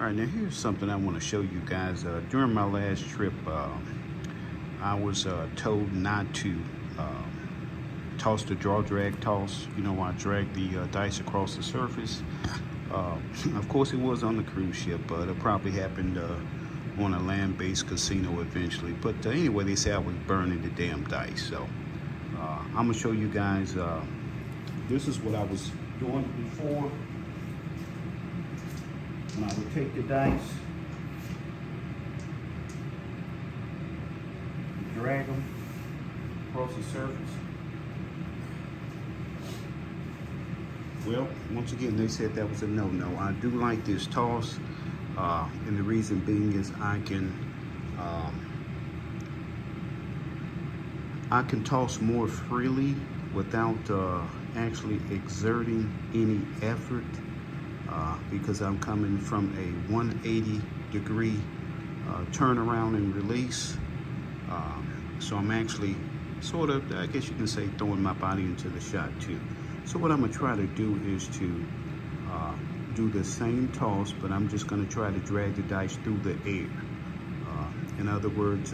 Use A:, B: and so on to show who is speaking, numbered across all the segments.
A: All right, now here's something I want to show you guys. During my last trip, I was told not to toss the draw drag toss. You know, I drag the dice across the surface. Of course, it was on the cruise ship, but it probably happened on a land-based casino eventually. But anyway, they say I was burning the damn dice. So I'm gonna show you guys. This is what I was doing before. When I would take the dice, drag them across the surface. Well, once again, they said that was a no-no. I do like this toss, and the reason being is I can toss more freely without actually exerting any effort. Because I'm coming from a 180-degree turnaround and release. So I'm actually sort of, I guess you can say, throwing my body into the shot too. So what I'm gonna try to do is to do the same toss, but I'm just gonna try to drag the dice through the air. In other words,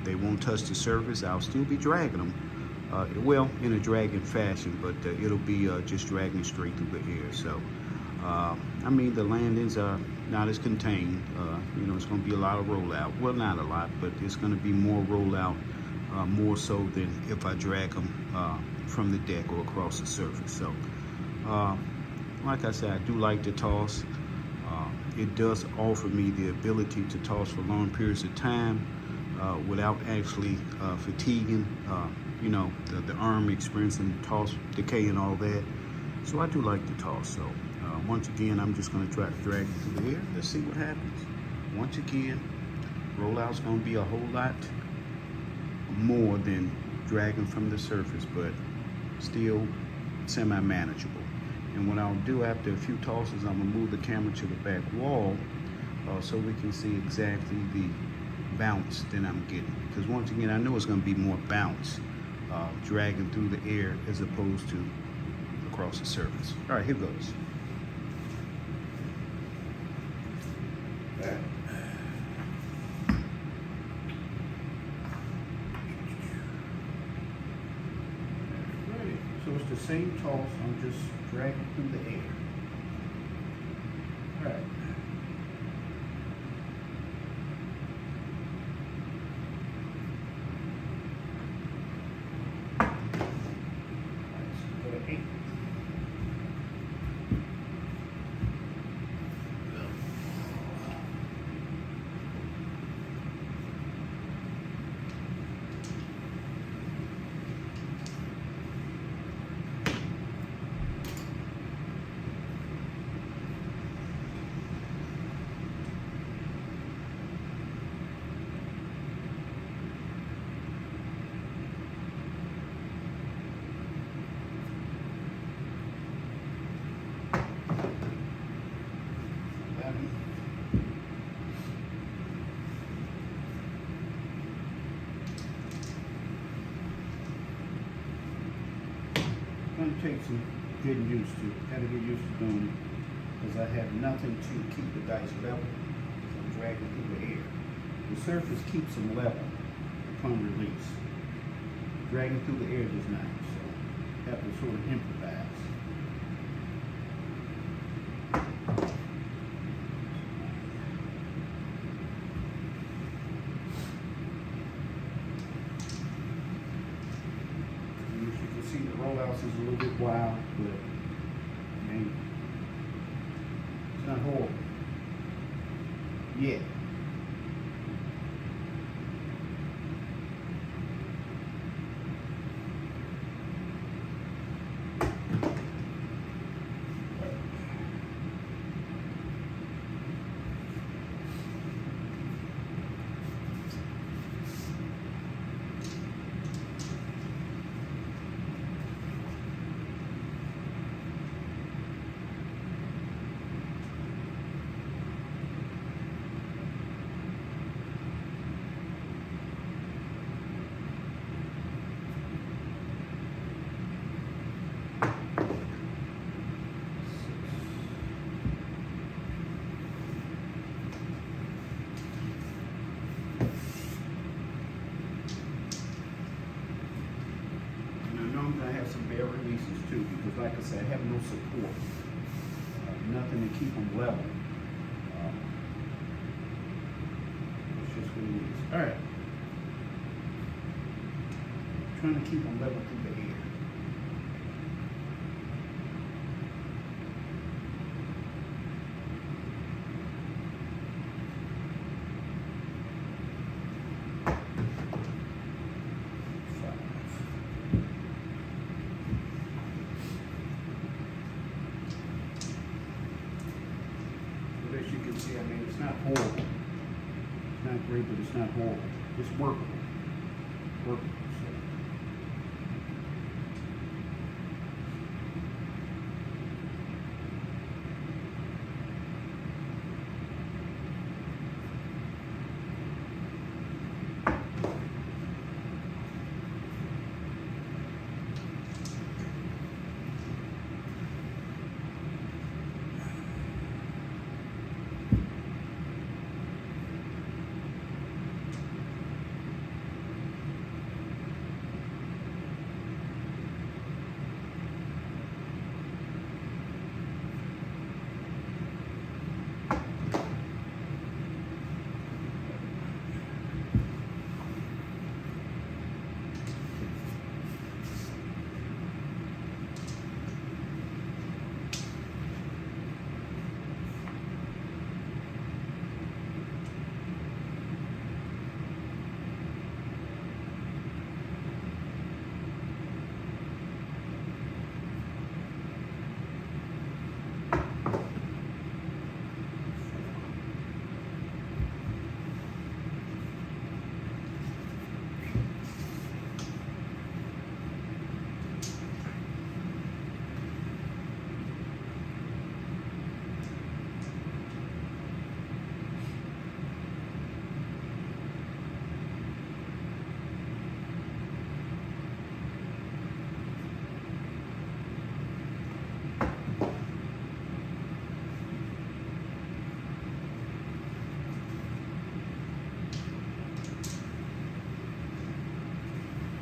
A: they won't touch the surface. I'll still be dragging them, well, in a dragging fashion, but it'll be just dragging straight through the air. So. I mean, the landings are not as contained. You know, it's going to be a lot of rollout. Well, not a lot, but it's going to be more rollout, more so than if I drag them from the deck or across the surface. So, like I said, I do like the toss. It does offer me the ability to toss for long periods of time without actually fatiguing, you know, the arm experiencing toss decay and all that. So I do like the toss. So once again, I'm just going to try to drag it through the air. Let's see what happens. Once again, rollout's going to be a whole lot more than dragging from the surface, but still semi-manageable. And what I'll do after a few tosses, I'm going to move the camera to the back wall so we can see exactly the bounce that I'm getting. Because once again, I know it's going to be more bounce dragging through the air as opposed to across the surface. All right, here goes. So it's the same toss, I'm just dragging through the air. All right. Let's go to 8. Going to take some getting used to. Got to get used to doing it because I have nothing to keep the dice level. So I'm dragging through the air. The surface keeps them level upon release. Dragging through the air does not. So have to sort of improvise. See, the rollouts is a little bit wild, but I mean, it's not horrible yet. like I said, have no support, nothing to keep them level. It's just what it is. All right. Trying to keep them level through the air. As you can see, I mean, it's not horrible. It's not great, but it's not horrible. It's workable. Workable.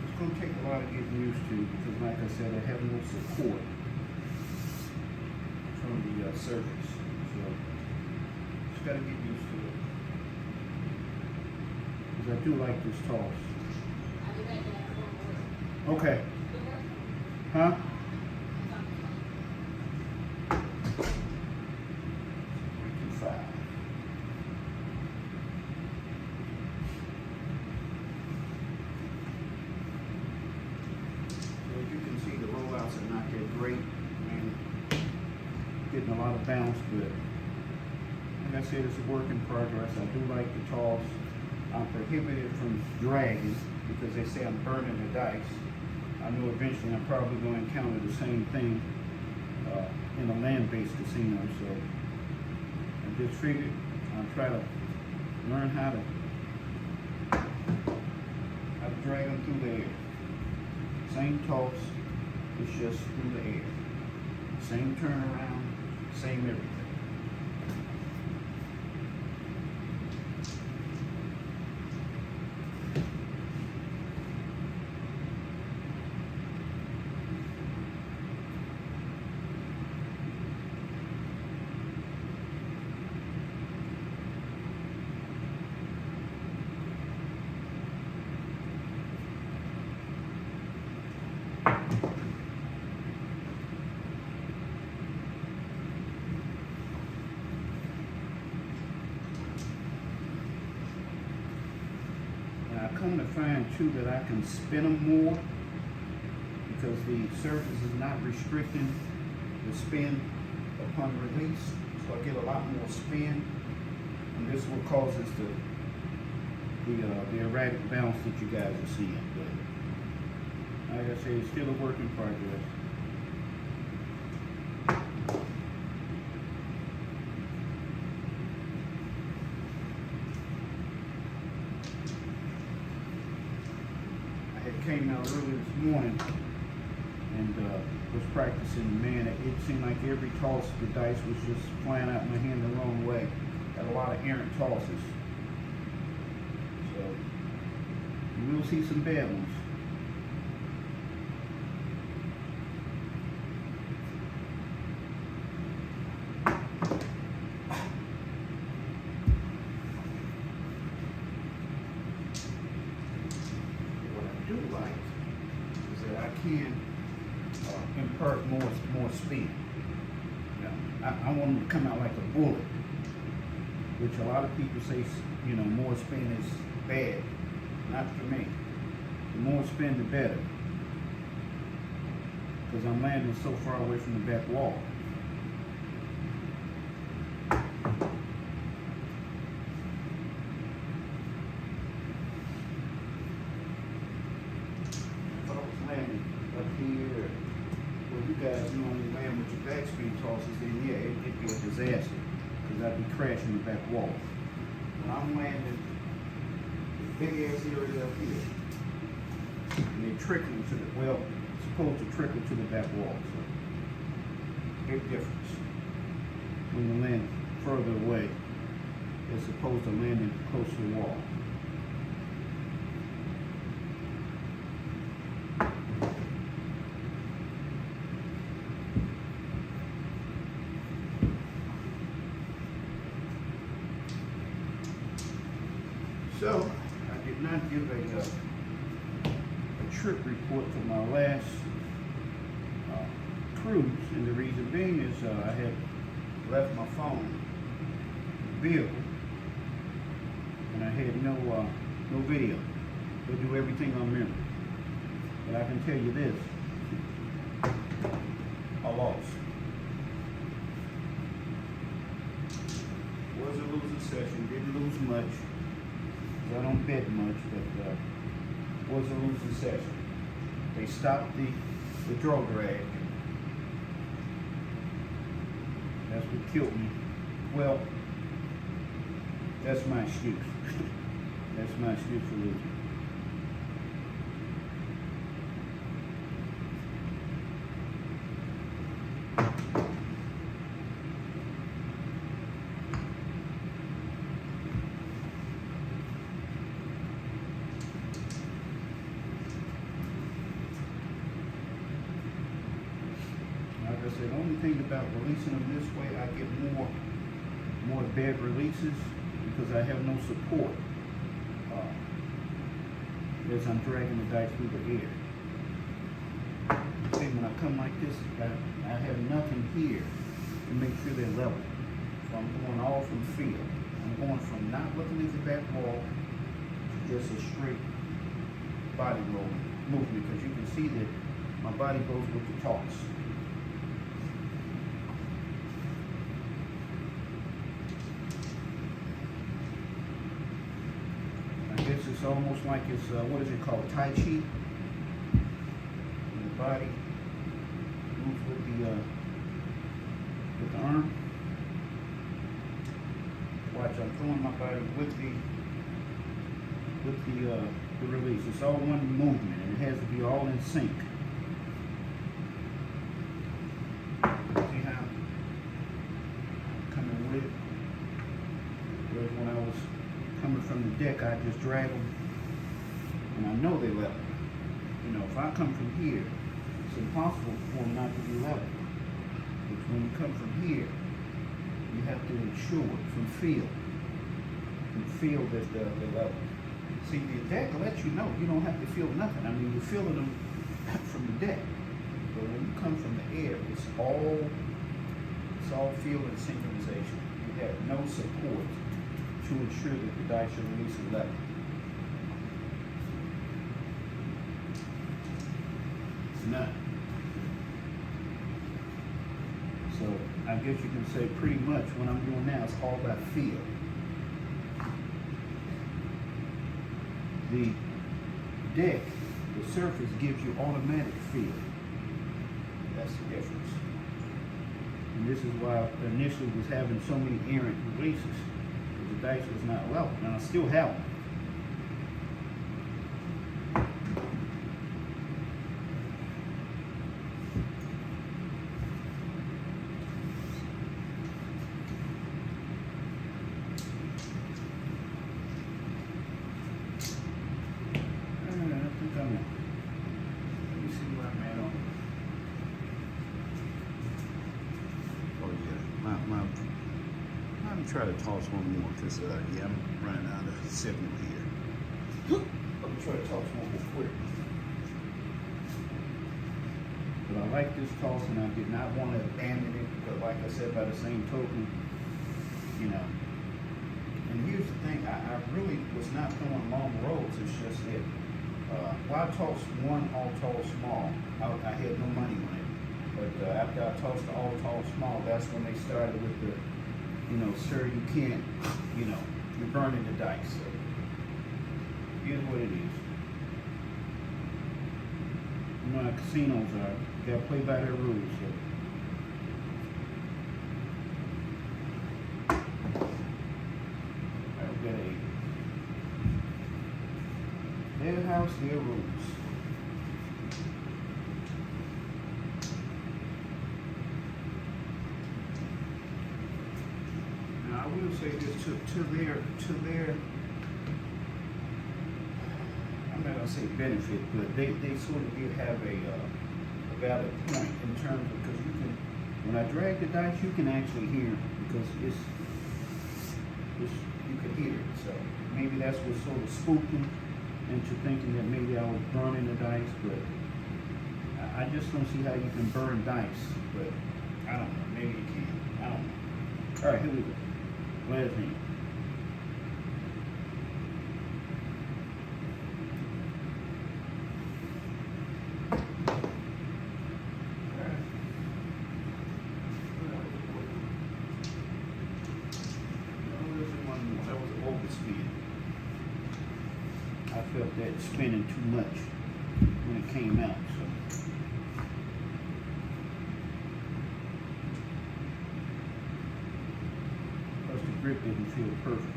A: It's going to take a lot of getting used to because, like I said, I have no support from the surface. So, just got to get used to it. Because I do like this toss. Okay. Huh? Are not that great and getting a lot of bounce, but like I said, it's a work in progress. I do like the toss. I'm prohibited from dragging because they say I'm burning the dice. I know eventually I'm probably going to encounter the same thing in a land-based casino, so I just figured I'll try to learn how to drag them through the air. Same toss. It's just through the air. Same turnaround, same everything. Come to find too that I can spin them more because the surface is not restricting the spin upon release, so I get a lot more spin, and this is what causes the erratic bounce that you guys are seeing. But like I say, it's still a work in progress. Came out early this morning and was practicing. Man, it seemed like every toss the dice was just flying out my hand the wrong way. Had a lot of errant tosses. So you will see some bad ones. can impart more speed. I want them to come out like a bullet, which a lot of people say, you know, more spin is bad. Not for me. The more spin, the better. Because I'm landing so far away from the back wall. If I was landing up here, well, you guys normally land with your backspin tosses, then yeah, it'd be a disaster. Because I'd be crashing the back wall. When I'm landing big ass area up here, and they trickling to the, well, it's supposed to trickle to the back wall, so big difference when you land further away as opposed to landing close to the wall. So, I did not give a trip report for my last cruise, and the reason being is I had left my phone in the vehicle, and I had no video. They do everything on memory. But I can tell you this, I lost. Was a losing session, didn't lose much. I don't bet much, but was a losing session. They stopped the draw drag. That's what killed me. Well, that's my excuse. That's my excuse for losing. Like I said, the only thing about releasing them this way, I get more bad releases because I have no support as I'm dragging the dice through the air. See, when I come like this, I have nothing here to make sure they're level. So I'm going all from feel. I'm going from not looking at the back wall to just a straight body roll movement, because you can see that my body goes with the toss. It's almost like it's, what is it called, Tai Chi? And the body moves with the arm. Watch, I'm throwing my body with the release. It's all one movement, and it has to be all in sync. See how I'm coming with it? Whereas when I was coming from the deck, I just drag them, and I know they level. You know, if I come from here, it's impossible for them not to be level. But when you come from here, you have to ensure from feel that they're level. See, the deck lets you know. You don't have to feel nothing. I mean, you're feeling them from the deck. But when you come from the air, it's all feel and synchronization. You have no support to ensure that the dice are releasing level. None. So I guess you can say pretty much what I'm doing now is all about feel. The deck, the surface gives you automatic feel. That's the difference. And this is why I initially was having so many errant releases. The dice was not level, and I still have them. Let me see where I'm at on. Oh yeah, let me try to toss one more, because yeah, I'm running out of signal here. Let me try to toss one more quick. But I like this toss, and I did not want to abandon it because, like I said, by the same token, you know. And here's the thing, I really was not throwing long rolls. It's just that while I tossed one all tall small, I had no money on it. But after I tossed the all tall small, that's when they started with the, you know, sir, you can't, you know, you're burning the dice. So here's what it is. You know how casinos are. You gotta play by their rules. So. I've got their house, their rules. Now I will say this to their I'm not gonna say benefit, but they sort of did have a valid point in terms of, because you can, when I drag the dice, you can actually hear it, because it's you can hear it. So maybe that's what sort of spooked them into thinking that maybe I was burning the dice, but I just don't see how you can burn dice. But I don't know, maybe you can. I don't know. All right, here we go. Last hand. I felt that spinning too much when it came out, so. Plus the grip didn't feel perfect.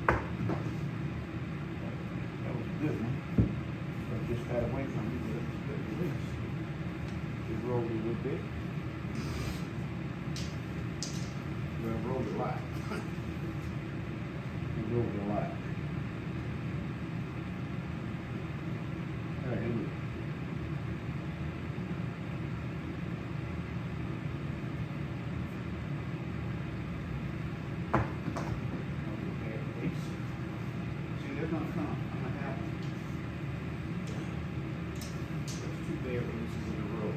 A: That was a good one. So I just got away from it, but it was a good release. It rolled a little bit. Well, rolled a lot. It rolled a lot. All right, here we go. See, they're gonna come. I'm gonna have them. There's 2 bad releases in a row.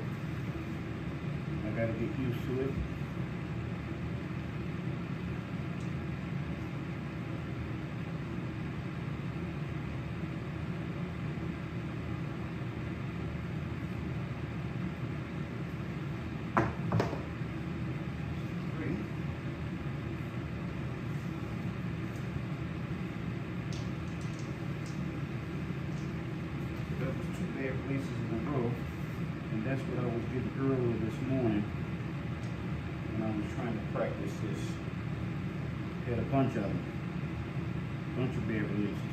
A: I gotta get used to it. Releases in a row, and that's what I was getting earlier this morning when I was trying to practice this. Had a bunch of them, bunch of bad releases.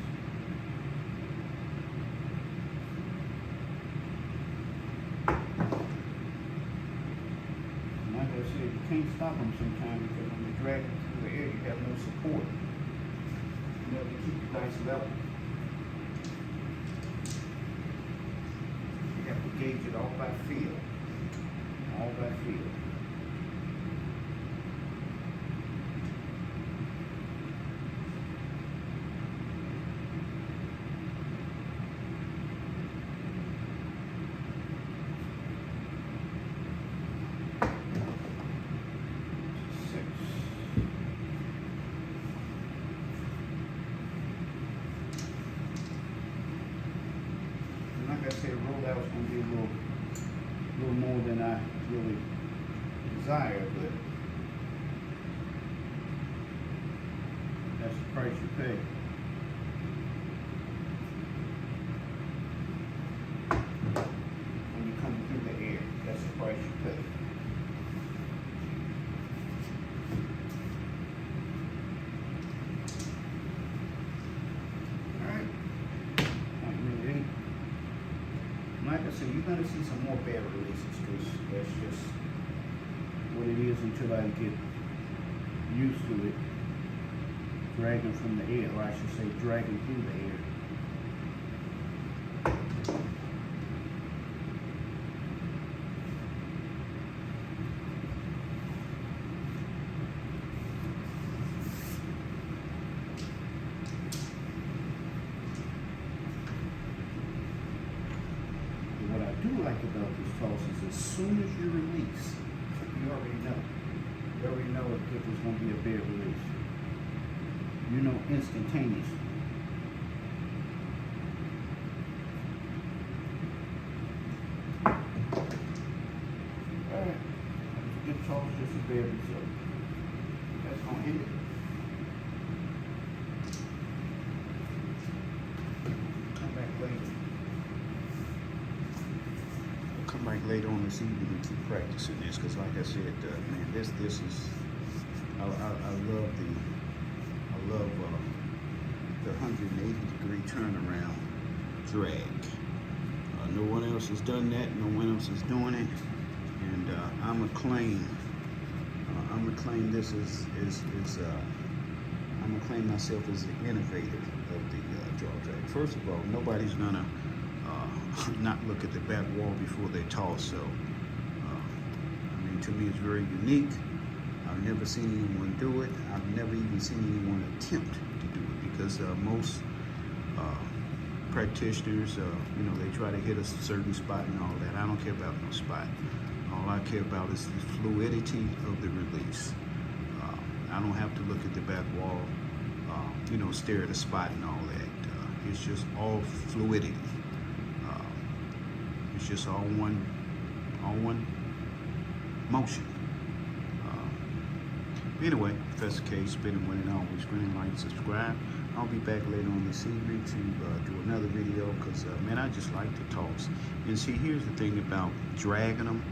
A: And like I said, you can't stop them sometimes, because when you drag them through the air, you have no support. You have to keep the dice level. Gauge it all by feel. All by feel. Like I said, rollout was going to be a little more than I really desired, but that's the price you pay. When you come through the air, that's the price you pay. Like I said, you're going to see some more bad releases, because that's just what it is until I get used to it. Dragging from the air, or I should say dragging through the air. this tosses. As soon as you release, you already know. You already know if it's going to be a bad release. You know instantaneously. Alright. Good toss, just a bad result. That's going to end it. Come back later on this evening and keep practicing this, because like I said, man, this is I love the 180-degree turnaround drag. No one else has done that. No one else is doing it, and I'm gonna claim this I'm gonna claim myself as the innovator of the draw drag. First of all, nobody's gonna not look at the back wall before they toss. So, I mean, to me, it's very unique. I've never seen anyone do it. I've never even seen anyone attempt to do it, because most practitioners, you know, they try to hit a certain spot and all that. I don't care about no spot. All I care about is the fluidity of the release. I don't have to look at the back wall, you know, stare at a spot and all that. It's just all fluidity. It's just all one motion. Anyway, if that's the case, spinning, winning, always green, like, subscribe. I'll be back later on this evening to do another video, because man, I just like to toss. And see, here's the thing about dragging them,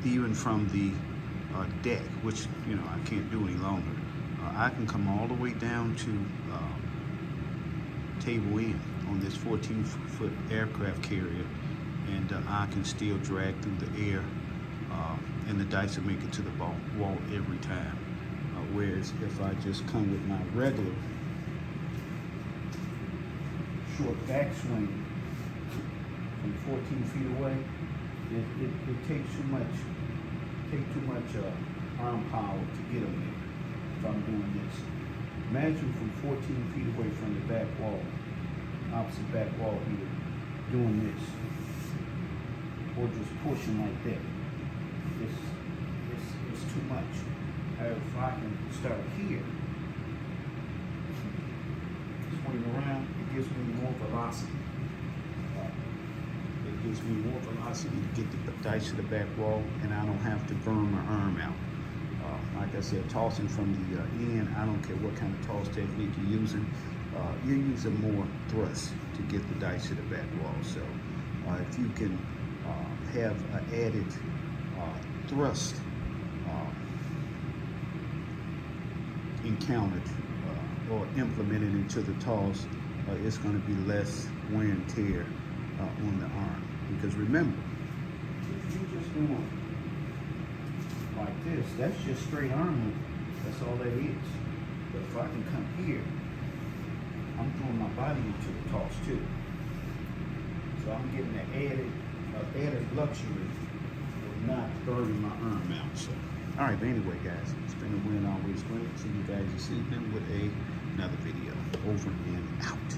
A: even from the deck, which, you know, I can't do any longer. I can come all the way down to table end on this 14-foot aircraft carrier, and I can still drag through the air, and the dice will make it to the wall every time. Whereas if I just come with my regular short backswing from 14 feet away, it takes too much arm power to get them there. If I'm doing this, imagine from 14 feet away from the back wall, opposite back wall here, doing this, or just pushing like that. It's too much. If I can start here, swing around, it gives me more velocity. It gives me more velocity to get the dice to the back wall, and I don't have to burn my arm out. Like I said, tossing from the end, I don't care what kind of toss technique you're using more thrust to get the dice to the back wall. So if you can have an added thrust encountered or implemented into the toss, it's going to be less wear and tear on the arm. Because remember, if you're just doing like this, that's just straight arm movement. That's all that is. But if I can come here, I'm throwing my body into the toss too. So I'm getting the added luxury of not burning my arm out. So, all right, but anyway, guys, it's been a win, always great. See you guys this evening with another video. Over and out.